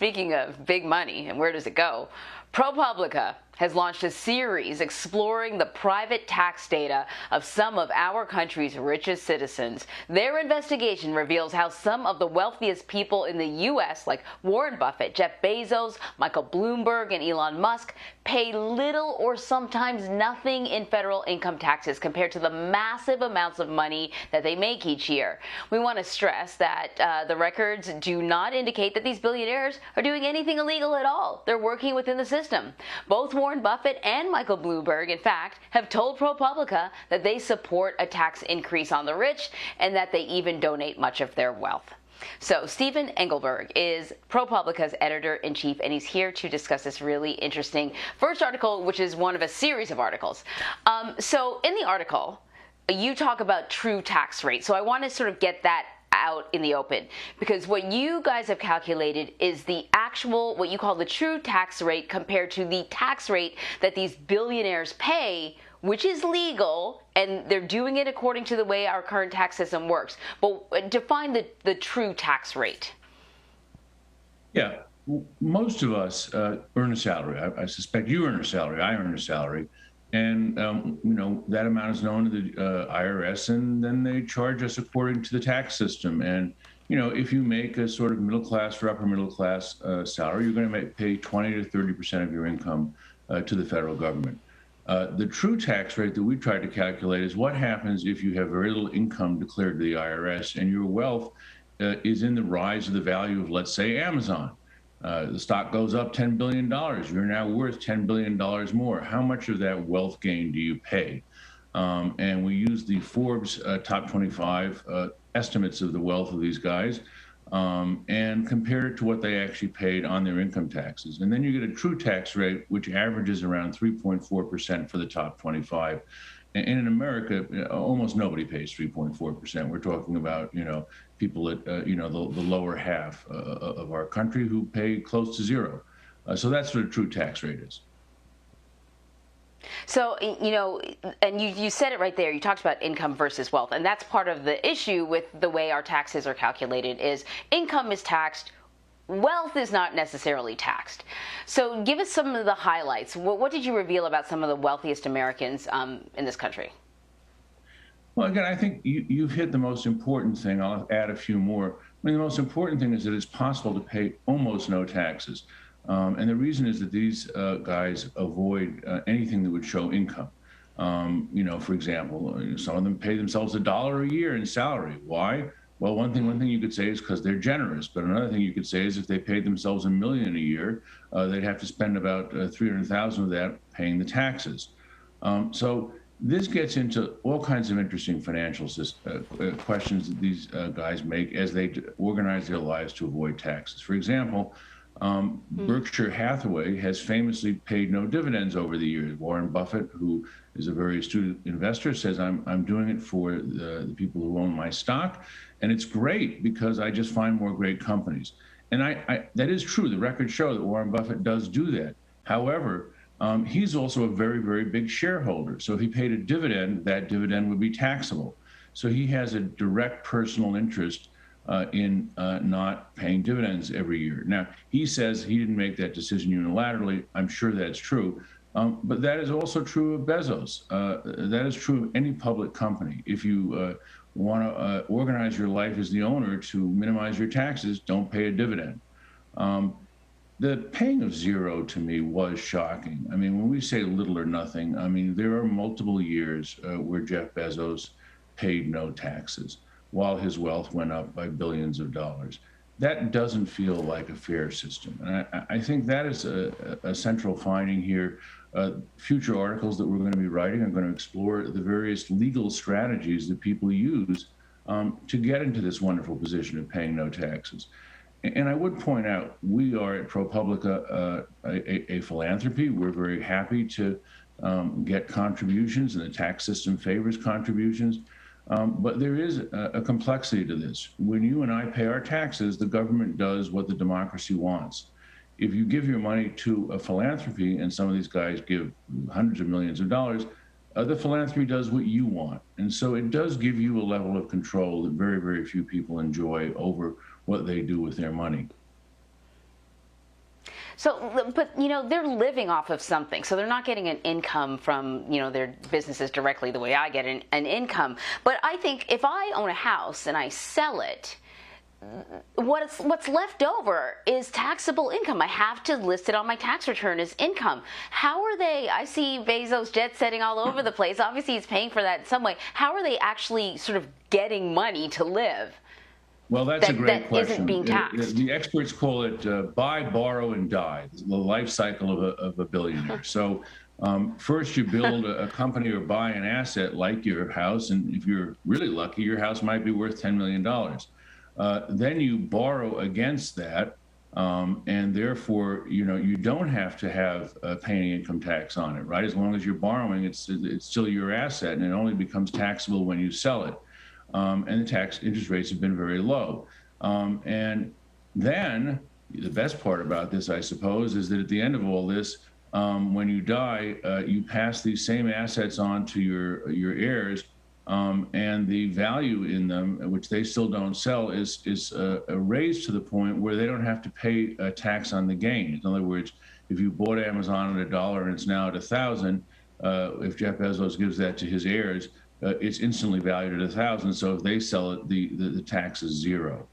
speaking of big money and where does it go, ProPublica has launched a series exploring the private tax data of some of our country's richest citizens. Their investigation reveals how some of the wealthiest people in the U.S., like Warren Buffett, Jeff Bezos, Michael Bloomberg, and Elon Musk, pay little or sometimes nothing in federal income taxes compared to the massive amounts of money that they make each year. We want to stress that the records do not indicate that these billionaires are doing anything illegal at all. They're working within the system. Both Warren Buffett and Michael Bloomberg, in fact, have told ProPublica that they support a tax increase on the rich and that they even donate much of their wealth. So Stephen Engelberg is ProPublica's editor-in-chief, and he's here to discuss this really interesting first article, which is one of a series of articles. So in the article, you talk about true tax rate. So I want to sort of get that out in the open, because what you guys have calculated is the actual, what you call the true tax rate compared to the tax rate that these billionaires pay, which is legal, and they're doing it according to the way our current tax system works. But define the true tax rate. Yeah, most of us earn a salary. I suspect you earn a salary. I earn a salary. And, that amount is known to the IRS, and then they charge us according to the tax system. And, if you make a sort of middle class or upper middle class salary, you're going to pay 20 to 30% of your income to the federal government. The true tax rate that we try to calculate is what happens if you have very little income declared to the IRS and your wealth is in the rise of the value of, let's say, Amazon. The stock goes up $10 billion. You're now worth $10 billion more. How much of that wealth gain do you pay? And we use the Forbes top 25 estimates of the wealth of these guys and compare it to what they actually paid on their income taxes. And then you get a true tax rate, which averages around 3.4% for the top 25. And in America, almost nobody pays 3.4%. We're talking about, people at, the lower half of our country who pay close to zero. So that's what a true tax rate is. So, and you said it right there. You talked about income versus wealth. And that's part of the issue with the way our taxes are calculated is income is taxed. Wealth is not necessarily taxed. So give us some of the highlights. What did you reveal about some of the wealthiest Americans in this country? Well, again, I think you've hit the most important thing. I'll add a few more. The most important thing is that it's possible to pay almost no taxes. And the reason is that these guys avoid anything that would show income. For example, some of them pay themselves $1 a year in salary. Why? Well, one thing you could say is because they're generous, but another thing you could say is if they paid themselves $1 million a year, they'd have to spend about $300,000 of that paying the taxes. So this gets into all kinds of interesting financial questions that these guys make as they organize their lives to avoid taxes. For example, Berkshire Hathaway has famously paid no dividends over the years. Warren Buffett, who is a very astute investor, says, I'm doing it for the people who own my stock. And it's great because I just find more great companies. And that is true. The records show that Warren Buffett does do that. However, he's also a very, very big shareholder. So if he paid a dividend, that dividend would be taxable. So he has a direct personal interest in not paying dividends every year. Now, he says he didn't make that decision unilaterally. I'm sure that's true. But that is also true of Bezos. That is true of any public company. If you want to organize your life as the owner to minimize your taxes, don't pay a dividend. The paying of zero to me was shocking. When we say little or nothing, there are multiple years where Jeff Bezos paid no taxes while his wealth went up by billions of dollars. That doesn't feel like a fair system. And I think that is a central finding here. Future articles that we're going to be writing are going to explore the various legal strategies that people use to get into this wonderful position of paying no taxes. And I would point out, we are at ProPublica a philanthropy. We're very happy to get contributions, and the tax system favors contributions. But there is a complexity to this. When you and I pay our taxes, the government does what the democracy wants. If you give your money to a philanthropy, and some of these guys give hundreds of millions of dollars, the philanthropy does what you want. And so it does give you a level of control that very, very few people enjoy over what they do with their money. So, but they're living off of something, so they're not getting an income from their businesses directly the way I get an income. But I think if I own a house and I sell it, what's left over is taxable income. I have to list it on my tax return as income. How are they? I see Bezos jet setting all over the place. Obviously, he's paying for that in some way. How are they actually sort of getting money to live? Well, that's a great question. That isn't being taxed. The experts call it buy, borrow, and die, the life cycle of a billionaire. So first you build a company or buy an asset like your house, and if you're really lucky, your house might be worth $10 million. Then you borrow against that, and therefore, you don't have to have pay any income tax on it, right? As long as you're borrowing, it's still your asset, and it only becomes taxable when you sell it. And the tax interest rates have been very low. And then the best part about this, I suppose, is that at the end of all this, when you die, you pass these same assets on to your heirs, and the value in them, which they still don't sell, is raised to the point where they don't have to pay a tax on the gain. In other words, if you bought Amazon at $1 and it's now at 1,000, if Jeff Bezos gives that to his heirs, it's instantly valued at 1,000. So if they sell it, the tax is zero.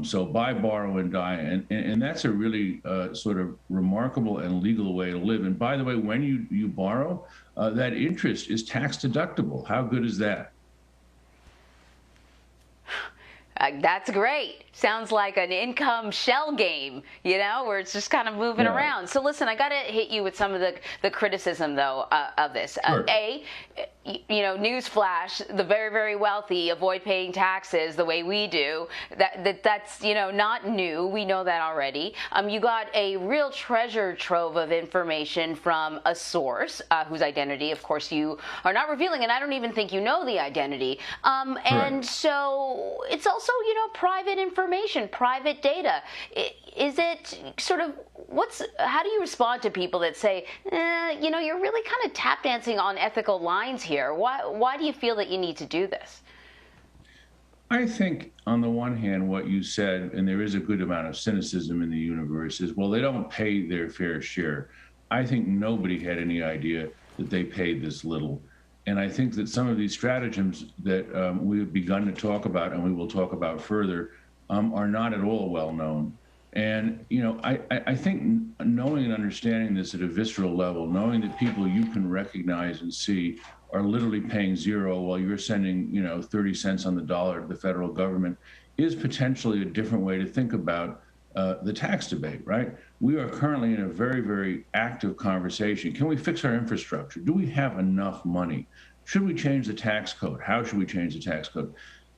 So buy, borrow, and die, and that's a really sort of remarkable and legal way to live. And by the way, when you borrow, that interest is tax deductible. How good is that? That's great. Sounds like an income shell game, where it's just kind of moving around. So listen, I got to hit you with some of the criticism, though, of this. Sure. News flash, the very, very wealthy avoid paying taxes the way we do. That's not new. We know that already. You got a real treasure trove of information from a source whose identity, of course, you are not revealing, and I don't even think you know the identity. And so it's also, private information, private data. Is it sort of how do you respond to people that say, you're really kind of tap dancing on ethical lines here? Why do you feel that you need to do this? I think on the one hand, what you said, and there is a good amount of cynicism in the universe, is, well, they don't pay their fair share. I think nobody had any idea that they paid this little. And I think that some of these stratagems that we've begun to talk about, and we will talk about further, are not at all well known. And, I think knowing and understanding this at a visceral level, knowing that people you can recognize and see are literally paying zero while you're sending, 30 cents on the dollar to the federal government, is potentially a different way to think about the tax debate, right? We are currently in a very, very active conversation. Can we fix our infrastructure? Do we have enough money? Should we change the tax code? How should we change the tax code?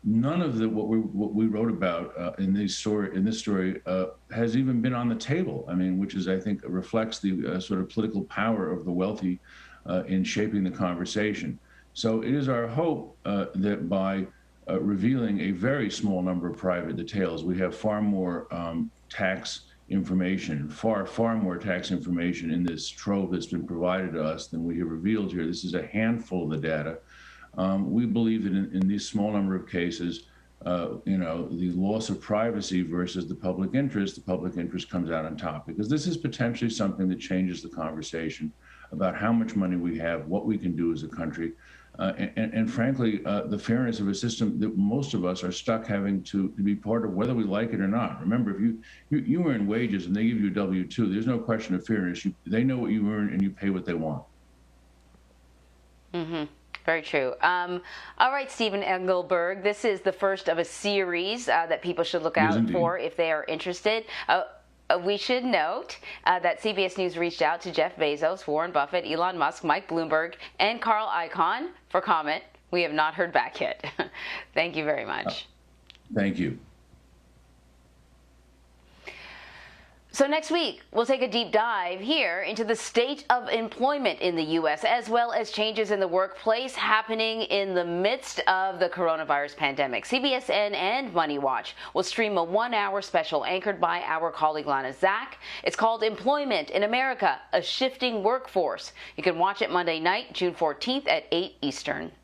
None of what we wrote about in this story has even been on the table. I mean, which is, I think, reflects the sort of political power of the wealthy in shaping the conversation. So it is our hope that by revealing a very small number of private details, we have far more tax information, far more tax information in this trove that's been provided to us than we have revealed here. This is a handful of the data. We believe that in these small number of cases, the loss of privacy versus the public interest comes out on top, because this is potentially something that changes the conversation about how much money we have, what we can do as a country, and frankly, the fairness of a system that most of us are stuck having to be part of, whether we like it or not. Remember, if you earn wages and they give you a W-2, there's no question of fairness. They know what you earn and you pay what they want. Mm-hmm. Very true. All right, Stephen Engelberg, this is the first of a series that people should look out for if they are interested. We should note that CBS News reached out to Jeff Bezos, Warren Buffett, Elon Musk, Mike Bloomberg, and Carl Icahn for comment. We have not heard back yet. Thank you very much. Thank you. So next week, we'll take a deep dive here into the state of employment in the U.S., as well as changes in the workplace happening in the midst of the coronavirus pandemic. CBSN and Money Watch will stream a 1-hour special anchored by our colleague Lana Zach. It's called Employment in America, a Shifting Workforce. You can watch it Monday night, June 14th at 8 Eastern.